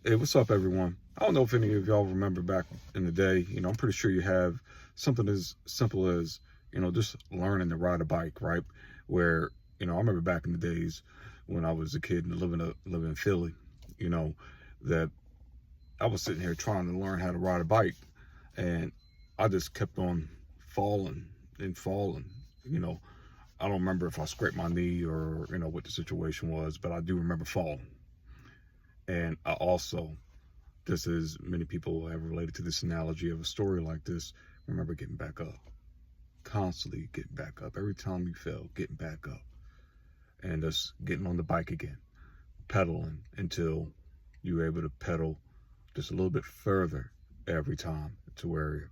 Hey, what's up, everyone? I don't know if any of y'all remember back in the day. I'm pretty sure you have something as simple as, just learning to ride a bike, right? Where, I remember back in the days when I was a kid and living in Philly, you know, that I was sitting here trying to learn how to ride a bike, and I just kept on falling and falling. You know, I don't remember if I scraped my knee or, what the situation was, but I do remember falling. And I also, just as many people have related to this analogy of a story like this, remember getting back up, constantly getting back up. Every time you fell, getting back up, and just getting on the bike again, pedaling until you were able to pedal just a little bit further every time, to where,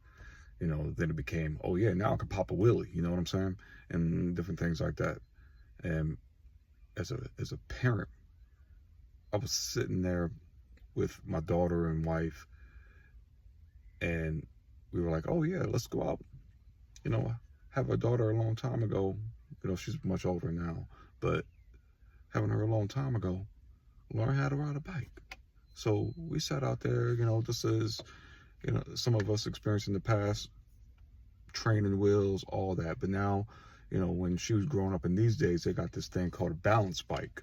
then it became, oh yeah, now I can pop a wheelie, you know what I'm saying? And different things like that. And as a parent, I was sitting there with my daughter and wife, and we were like, oh yeah, let's go out. Have a daughter a long time ago. She's much older now, but having her a long time ago, learn how to ride a bike. So we sat out there, just as, some of us experienced in the past, training wheels, all that. But now, when she was growing up in these days, they got this thing called a balance bike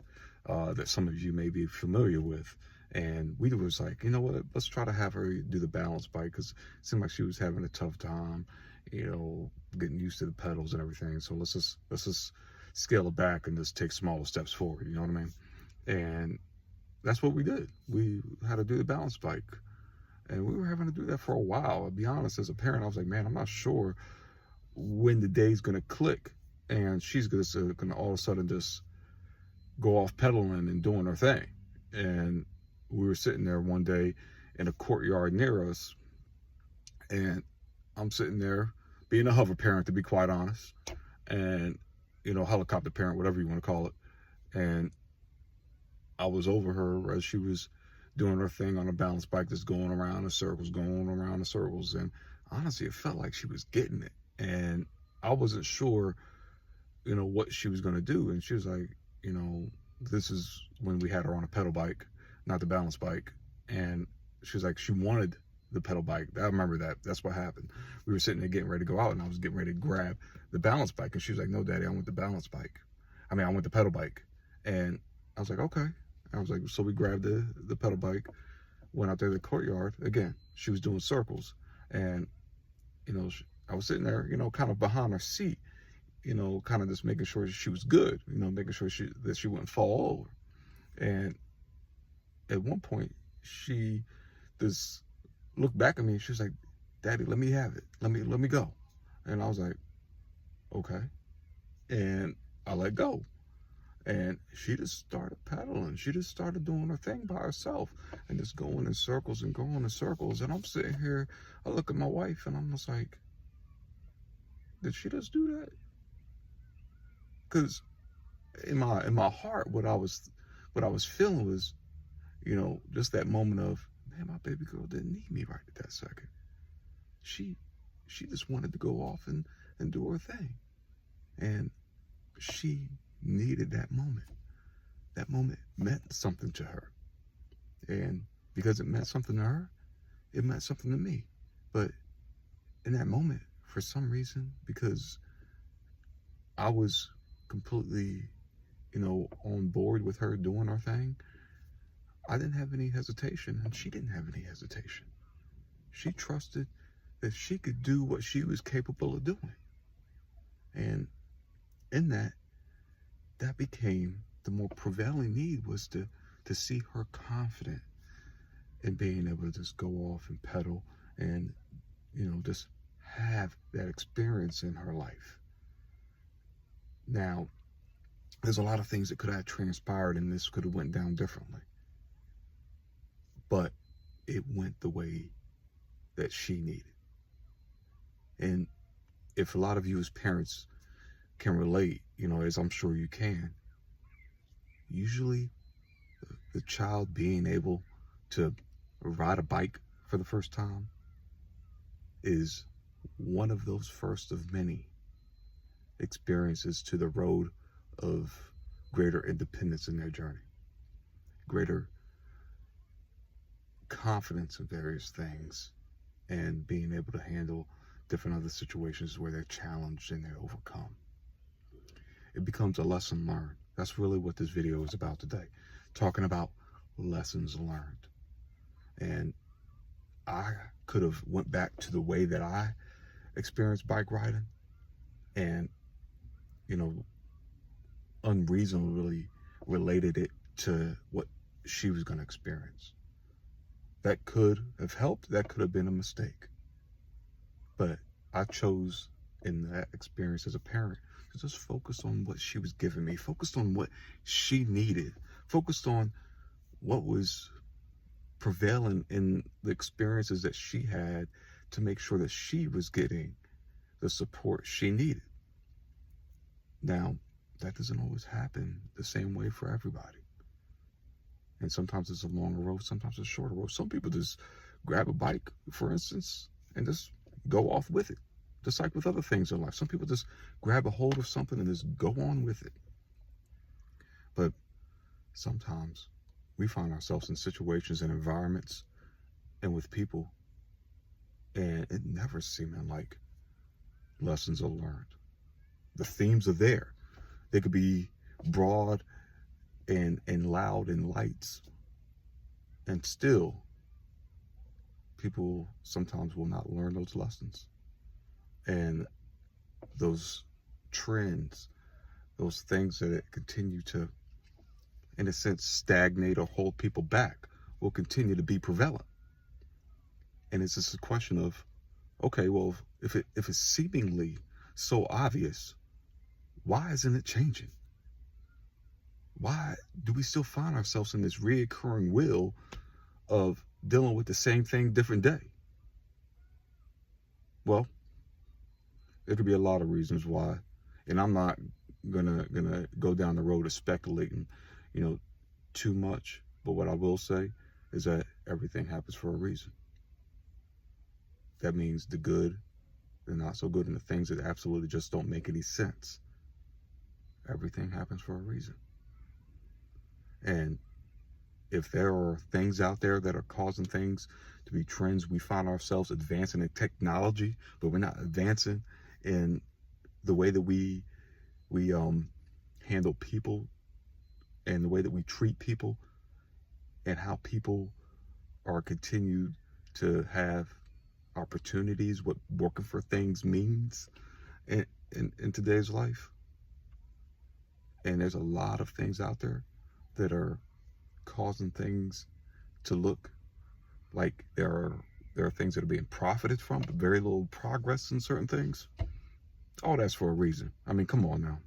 that some of you may be familiar with. And we was like, you know what, let's try to have her do the balance bike, because it seemed like she was having a tough time, getting used to the pedals and everything. So let's just scale it back and just take smaller steps forward, you know what I mean? And that's what we did. We had to do the balance bike. And we were having to do that for a while. I'll be honest, as a parent, I was like, man, I'm not sure when the day's gonna click and she's gonna all of a sudden just go off pedaling and doing her thing. And we were sitting there one day in a courtyard near us, and I'm sitting there being a hover parent, to be quite honest, and helicopter parent, whatever you want to call it. And I was over her as she was doing her thing on a balance bike, just going around in circles, and honestly, it felt like she was getting it, and I wasn't sure, what she was going to do. And she was like, this is when we had her on a pedal bike, not the balance bike. And she was like, she wanted the pedal bike. I remember that. That's what happened. We were sitting there getting ready to go out, and I was getting ready to grab the balance bike. And she was like, no, Daddy, I want the balance bike. I want the pedal bike. And I was like, okay. I was like, so we grabbed the pedal bike, went out there to the courtyard. Again, she was doing circles. And, I was sitting there, kind of behind her seat, kind of just making sure she was good, making sure that she wouldn't fall over. And at one point, she just looked back at me, and she was like, Daddy, let me have it. Let me go. And I was like, okay. And I let go. And she just started pedaling. She just started doing her thing by herself and just going in circles and going in circles. And I'm sitting here, I look at my wife, and I'm just like, did she just do that? Because in my heart, what I was feeling was, just that moment of, man, my baby girl didn't need me right at that second. She just wanted to go off and do her thing. And she needed that moment. That moment meant something to her. And because it meant something to her, it meant something to me. But in that moment, for some reason, because I was completely, on board with her doing her thing, I didn't have any hesitation, and she didn't have any hesitation. She trusted that she could do what she was capable of doing. And in that became the more prevailing need, was to see her confident in being able to just go off and pedal and, just have that experience in her life. Now, there's a lot of things that could have transpired, and this could have went down differently. But it went the way that she needed. And if a lot of you as parents can relate, as I'm sure you can, usually the child being able to ride a bike for the first time is one of those first of many experiences to the road of greater independence in their journey, greater confidence in various things and being able to handle different other situations where they're challenged and they're overcome. It becomes a lesson learned. That's really what this video is about today, talking about lessons learned. And I could have went back to the way that I experienced bike riding and, unreasonably related it to what she was going to experience. That could have helped. That could have been a mistake. But I chose in that experience as a parent to just focus on what she was giving me, focused on what she needed, focused on what was prevalent in the experiences that she had to make sure that she was getting the support she needed. Now, that doesn't always happen the same way for everybody. And sometimes it's a longer road, sometimes it's a shorter road. Some people just grab a bike, for instance, and just go off with it. Just like with other things in life. Some people just grab a hold of something and just go on with it. But sometimes we find ourselves in situations and environments and with people, and it never seeming like lessons are learned. The themes are there. They could be broad and loud in lights, and still people sometimes will not learn those lessons. And those trends, those things that continue to, in a sense, stagnate or hold people back will continue to be prevalent. And it's just a question of, okay, well, if it's seemingly so obvious, why isn't it changing? Why do we still find ourselves in this reoccurring wheel of dealing with the same thing different day? Well, there could be a lot of reasons why, and I'm not gonna go down the road of speculating, too much. But what I will say is that everything happens for a reason. That means the good, the not so good, and the things that absolutely just don't make any sense. Everything happens for a reason. And if there are things out there that are causing things to be trends, we find ourselves advancing in technology, but we're not advancing in the way that we handle people and the way that we treat people and how people are continued to have opportunities, what working for things means in today's life. And there's a lot of things out there that are causing things to look like there are things that are being profited from, but very little progress in certain things. All that's for a reason. I mean, come on now.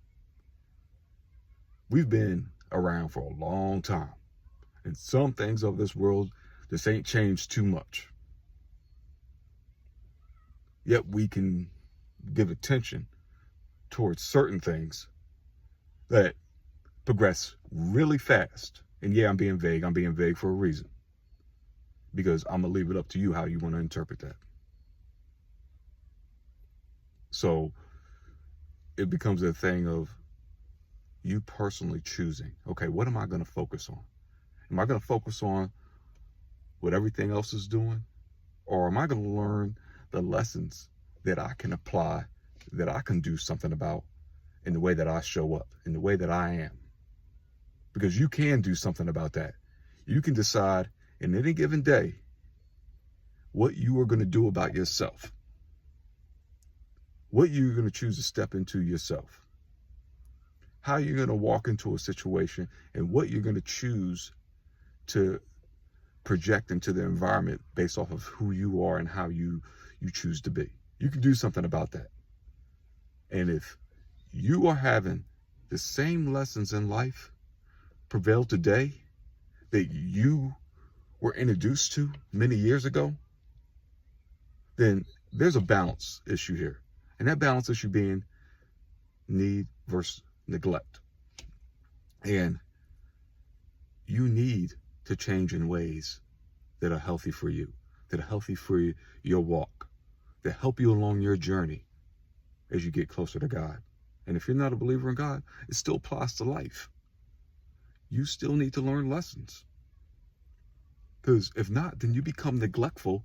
We've been around for a long time, and some things of this world just ain't changed too much. Yet we can give attention towards certain things that progress really fast. And yeah, I'm being vague. I'm being vague for a reason, because I'm going to leave it up to you how you want to interpret that. So it becomes a thing of you personally choosing, okay, what am I going to focus on? Am I going to focus on what everything else is doing? Or am I going to learn the lessons that I can apply, that I can do something about in the way that I show up, in the way that I am? Because you can do something about that. You can decide in any given day what you are going to do about yourself, what you're going to choose to step into yourself, how you're going to walk into a situation, and what you're going to choose to project into the environment based off of who you are and how you choose to be. You can do something about that. And if you are having the same lessons in life prevail today that you were introduced to many years ago, then there's a balance issue here. And that balance issue being need versus neglect. And you need to change in ways that are healthy for you, that are healthy for your walk, that help you along your journey as you get closer to God. And if you're not a believer in God, it still applies to life. You still need to learn lessons. Because if not, then you become neglectful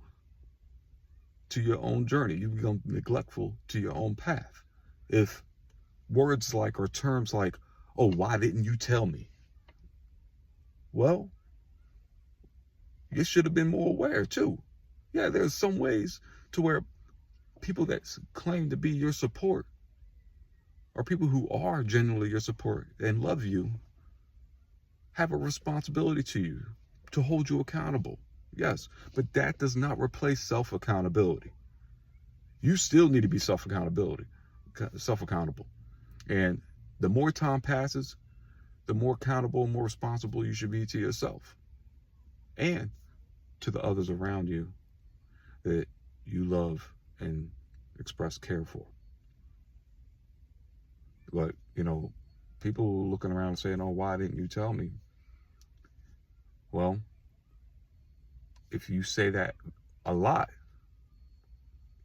to your own journey. You become neglectful to your own path. If words like, or terms like, oh, why didn't you tell me? Well, you should have been more aware too. Yeah, there's some ways to where people that claim to be your support, or people who are genuinely your support and love you, have a responsibility to you, to hold you accountable. Yes, but that does not replace self-accountability. You still need to be self-accountable. And the more time passes, the more accountable, more responsible you should be to yourself and to the others around you that you love and express care for. But, people looking around and saying, oh, why didn't you tell me? Well, if you say that a lot,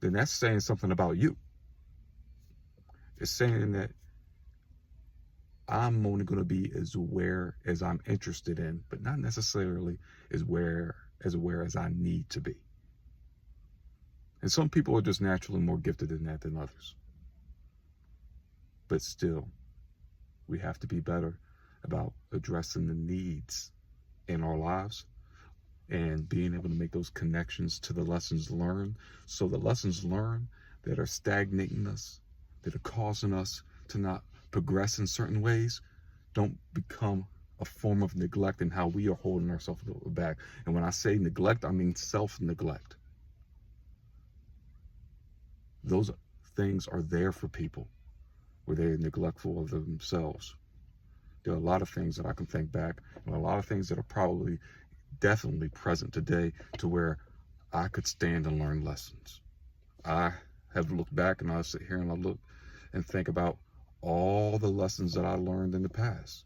then that's saying something about you. It's saying that I'm only going to be as aware as I'm interested in, but not necessarily as aware as I need to be. And some people are just naturally more gifted in that than others. But still, we have to be better about addressing the needs in our lives and being able to make those connections to the lessons learned. So the lessons learned that are stagnating us, that are causing us to not progress in certain ways, don't become a form of neglect in how we are holding ourselves back. And when I say neglect, I mean self-neglect. Those things are there for people where they're neglectful of themselves. There are a lot of things that I can think back, and a lot of things that are probably definitely present today to where I could stand and learn lessons. I have looked back, and I sit here and I look and think about all the lessons that I learned in the past.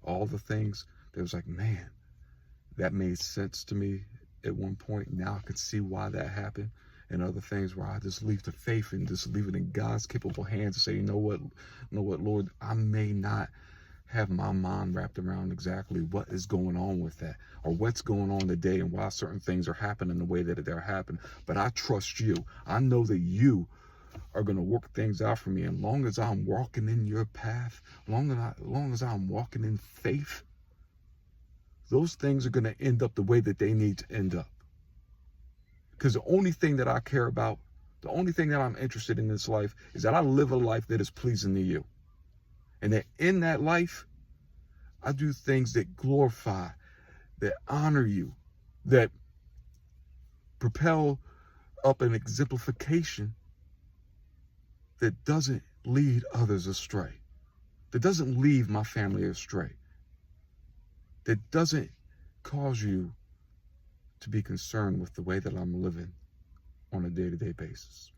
All the things that was like, man, that made sense to me at one point. Now I could see why that happened. And other things where I just leave the faith and just leave it in God's capable hands and say, you know what, Lord, I may not have my mind wrapped around exactly what is going on with that, or what's going on today and why certain things are happening the way that they're happening. But I trust you. I know that you are going to work things out for me. And long as I'm walking in your path, long as I'm walking in faith, those things are going to end up the way that they need to end up. Because the only thing that I care about, the only thing that I'm interested in this life is that I live a life that is pleasing to you. And that in that life, I do things that glorify, that honor you, that propel up an exemplification that doesn't lead others astray, that doesn't leave my family astray, that doesn't cause you to be concerned with the way that I'm living on a day-to-day basis.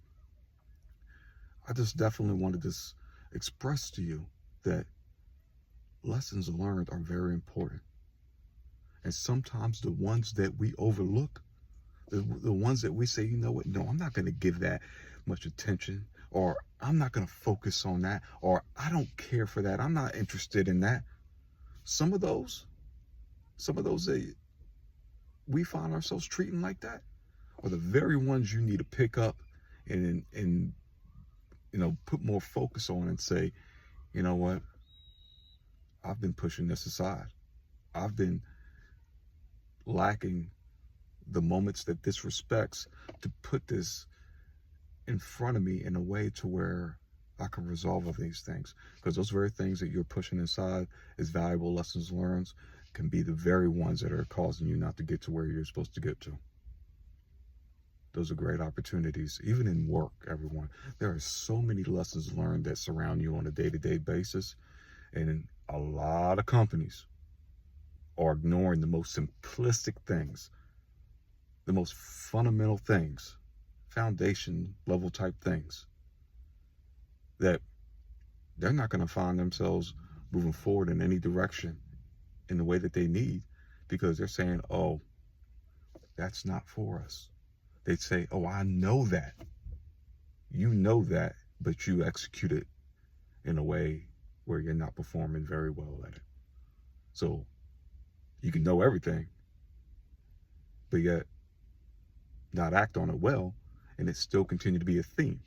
I just definitely wanted to express to you that lessons learned are very important. And sometimes the ones that we overlook, the ones that we say, you know what, no, I'm not going to give that much attention, or I'm not going to focus on that, or I don't care for that, I'm not interested in that. Some of those that we find ourselves treating like that are the very ones you need to pick up and put more focus on and say, you know what, I've been pushing this aside. I've been lacking the moments that this respects to put this in front of me in a way to where I can resolve of these things. Because those very things that you're pushing aside as valuable lessons learned can be the very ones that are causing you not to get to where you're supposed to get to. Those are great opportunities, even in work, everyone. There are so many lessons learned that surround you on a day-to-day basis. And a lot of companies are ignoring the most simplistic things, the most fundamental things, foundation level type things, that they're not going to find themselves moving forward in any direction in the way that they need, because they're saying, oh, that's not for us. They'd say, oh, I know that. You know that, but you execute it in a way where you're not performing very well at it. So you can know everything, but yet not act on it well, and it still continue to be a theme.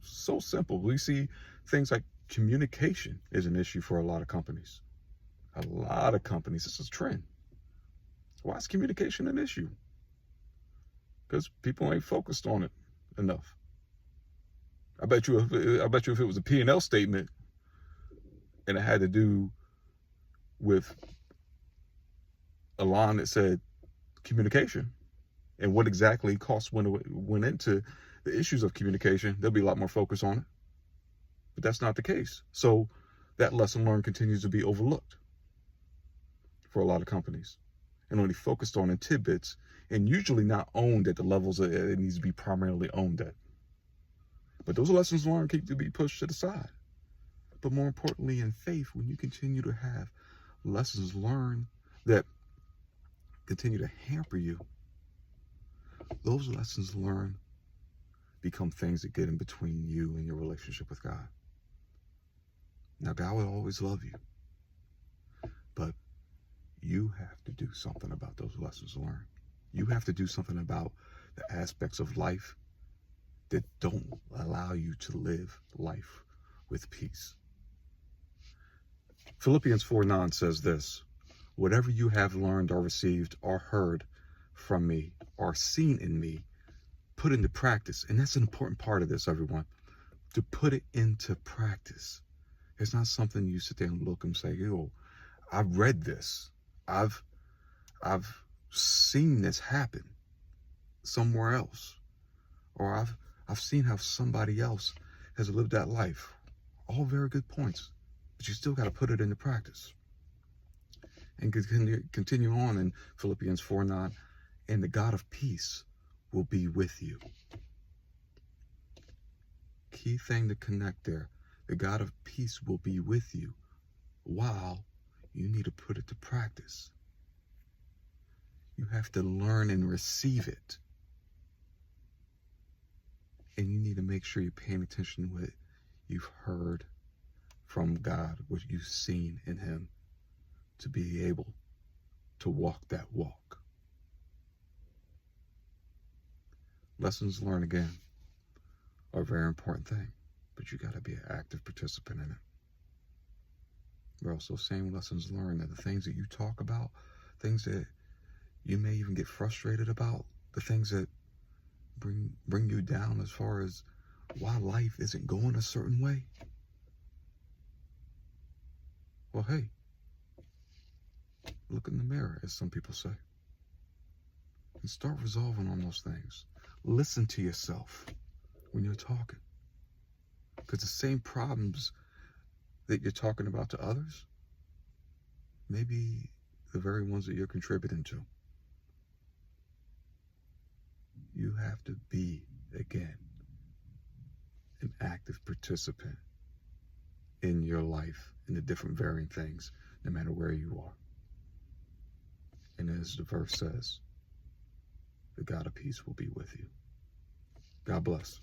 So simple. We see things like communication is an issue for a lot of companies. A lot of companies, this is a trend. Why is communication an issue? Because people ain't focused on it enough. I bet you if it was a P&L statement and it had to do with a line that said communication and what exactly costs went into the issues of communication, there'll be a lot more focus on it. But that's not the case. So that lesson learned continues to be overlooked for a lot of companies and only focused on in tidbits, and usually not owned at the levels that it needs to be primarily owned at. But those lessons learned keep to be pushed to the side. But more importantly, in faith, when you continue to have lessons learned that continue to hamper you, those lessons learned become things that get in between you and your relationship with God. Now, God will always love you, but you have to do something about those lessons learned. You have to do something about the aspects of life that don't allow you to live life with peace. Philippians 4:9 says this: whatever you have learned or received or heard from me or seen in me, put into practice. And that's an important part of this, everyone, to put it into practice. It's not something you sit there and look and say, yo, I've read this. I've seen this happen somewhere else. Or I've seen how somebody else has lived that life. All very good points, but you still got to put it into practice. And continue on in Philippians 4:9, and the God of peace will be with you. Key thing to connect there. The God of peace will be with you while you need to put it to practice. You have to learn and receive it. And you need to make sure you're paying attention to what you've heard from God, what you've seen in him, to be able to walk that walk. Lessons learned, again, are a very important thing, but you got to be an active participant in it. We're also saying lessons learned that the things that you talk about, things that you may even get frustrated about, the things that bring you down as far as why life isn't going a certain way. Well, hey, look in the mirror, as some people say, and start resolving on those things. Listen to yourself when you're talking, because the same problems that you're talking about to others may be the very ones that you're contributing to. You have to be, again, an active participant in your life, in the different varying things, no matter where you are. And as the verse says, the God of peace will be with you. God bless.